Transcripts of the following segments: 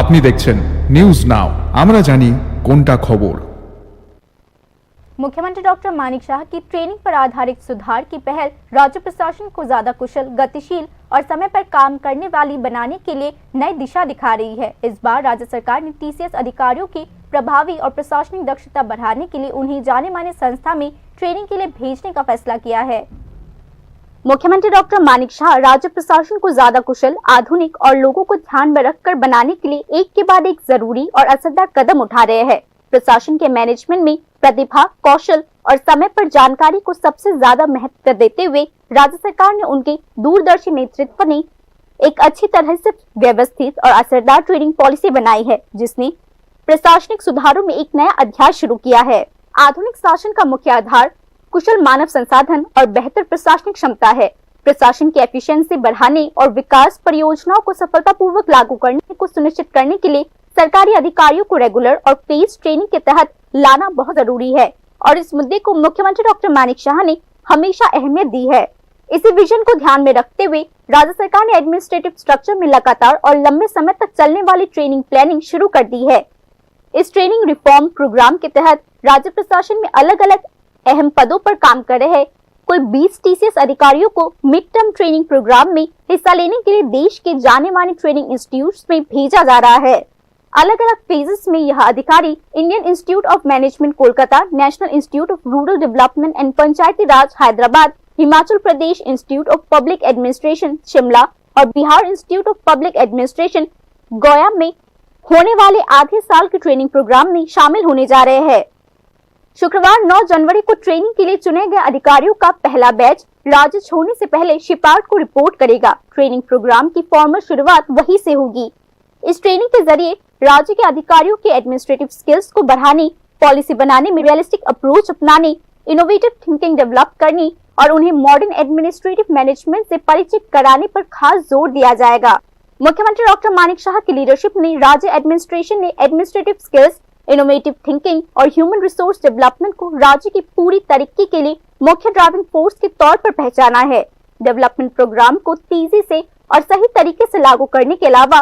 আপনি দেখছেন news now, আমরা জানি কোনটা খবর। मुख्यमंत्री डॉक्टर मानिक शाह की ट्रेनिंग पर आधारित सुधार की पहल राज्य प्रशासन को ज्यादा कुशल, गतिशील और समय पर काम करने वाली बनाने के लिए नई दिशा दिखा रही है। इस बार राज्य सरकार ने टीसीएस अधिकारियों की प्रभावी और प्रशासनिक दक्षता बढ़ाने के लिए उन्हें जाने माने संस्था में ट्रेनिंग के लिए भेजने का फैसला किया है। मुख्यमंत्री डॉक्टर मानिक शाह राज्य प्रशासन को ज्यादा कुशल, आधुनिक और लोगों को ध्यान में रखकर बनाने के लिए एक के बाद एक जरूरी और असरदार कदम उठा रहे हैं। प्रशासन के मैनेजमेंट में प्रतिभा, कौशल और समय पर जानकारी को सबसे ज्यादा महत्व देते हुए राज्य सरकार ने उनके दूरदर्शी नेतृत्व ने एक अच्छी तरह से व्यवस्थित और असरदार ट्रेनिंग पॉलिसी बनाई है, जिसने प्रशासनिक सुधारों में एक नया अध्याय शुरू किया है। आधुनिक शासन का मुख्य आधार कुशल मानव संसाधन और बेहतर प्रशासनिक क्षमता है। प्रशासन की एफिशिएंसी बढ़ाने और विकास परियोजनाओं को सफलतापूर्वक लागू करने को सुनिश्चित करने के लिए सरकारी अधिकारियों को रेगुलर और पेज ट्रेनिंग के तहत लाना बहुत जरूरी है और इस मुद्दे को मुख्यमंत्री डॉक्टर मानिक शाह ने हमेशा अहमियत दी है। इसी विजन को ध्यान में रखते हुए राज्य सरकार ने एडमिनिस्ट्रेटिव स्ट्रक्चर में लगातार और लंबे समय तक चलने वाली ट्रेनिंग प्लानिंग शुरू कर दी है। इस ट्रेनिंग रिफॉर्म प्रोग्राम के तहत राज्य प्रशासन में अलग अलग अहम पदों पर काम कर रहे कुल 20 टीसीएस अधिकारियों को मिड टर्म ट्रेनिंग प्रोग्राम में हिस्सा लेने के लिए देश के जाने माने ट्रेनिंग इंस्टीट्यूट्स में भेजा जा रहा है। अलग अलग फेजेस में यह अधिकारी Indian institute of management Kolkata, national institute of rural development and Panchayati Raj Hyderabad, Himachal Pradesh institute of public administration Shimla और Bihar institute of public administration Gaya में होने वाले आधे साल के ट्रेनिंग प्रोग्राम में शामिल होने जा रहे हैं। शुक्रवार 9 जनवरी को ट्रेनिंग के लिए चुने गए अधिकारियों का पहला बैच राज्य छोड़ने से पहले शिपार्ट को रिपोर्ट करेगा। ट्रेनिंग प्रोग्राम की फॉर्मल शुरुआत वहीं से होगी। इस ट्रेनिंग के जरिए राज्य के अधिकारियों के एडमिनिस्ट्रेटिव स्किल्स को बढ़ाने, पॉलिसी बनाने में रियलिस्टिक अप्रोच अपनाने, इनोवेटिव थिंकिंग डेवलप करने और उन्हें मॉडर्न एडमिनिस्ट्रेटिव मैनेजमेंट से परिचित कराने पर खास जोर दिया जाएगा। मुख्यमंत्री डॉक्टर मानिक शाह की लीडरशिप में राज्य एडमिनिस्ट्रेशन ने एडमिनिस्ट्रेटिव स्किल्स, इनोवेटिव थिंकिंग और ह्यूमन रिसोर्स डेवलपमेंट को राज्य की पूरी तरक्की के लिए मुख्य ड्राइविंग फोर्स के तौर पर पहचाना है। डेवलपमेंट प्रोग्राम को तेजी से और सही तरीके से लागू करने के अलावा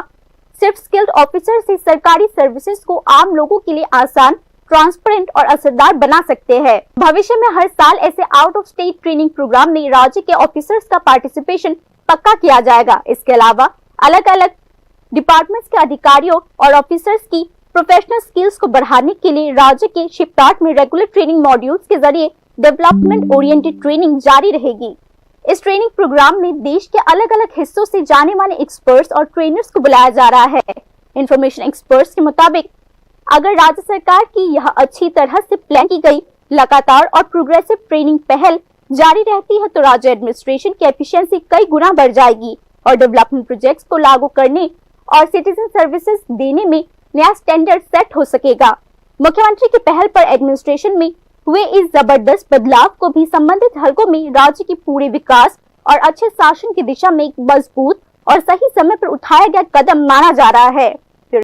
सिर्फ स्किल्ड ऑफिसर से सरकारी सर्विसेज को आम लोगों के लिए आसान, ट्रांसपेरेंट और असरदार बना सकते हैं। भविष्य में हर साल ऐसे out of state training program में राज्य के ऑफिसर्स का पार्टिसिपेशन पक्का किया जाएगा। इसके अलावा अलग अलग डिपार्टमेंट्स के अधिकारियों और ऑफिसर्स की प्रोफेशनल स्किल्स को बढ़ाने के लिए राज्य के शिपयार्ड में रेगुलर ट्रेनिंग मॉड्यूल्स के जरिए डेवलपमेंट ओरिएंटेड ट्रेनिंग जारी रहेगी। इस ट्रेनिंग प्रोग्राम में देश के अलग अलग हिस्सों से जाने माने एक्सपर्ट्स और ट्रेनर्स को बुलाया जा रहा है। इंफॉर्मेशन एक्सपर्ट्स के मुताबिक अगर राज्य सरकार की यह अच्छी तरह से प्लान की गई लगातार और प्रोग्रेसिव ट्रेनिंग पहल जारी रहती है तो राज्य एडमिनिस्ट्रेशन की एफिशिएंसी कई गुना बढ़ जाएगी और डेवलपमेंट प्रोजेक्ट्स को लागू करने और सिटीजन सर्विसेज देने में नया स्टैंडर्ड सेट हो सकेगा। मुख्यमंत्री की पहल पर एडमिनिस्ट्रेशन में हुए इस जबरदस्त बदलाव को भी संबंधित हलकों में राज्य की पूरे विकास और अच्छे शासन की दिशा में एक मजबूत और सही समय पर उठाया गया कदम माना जा रहा है।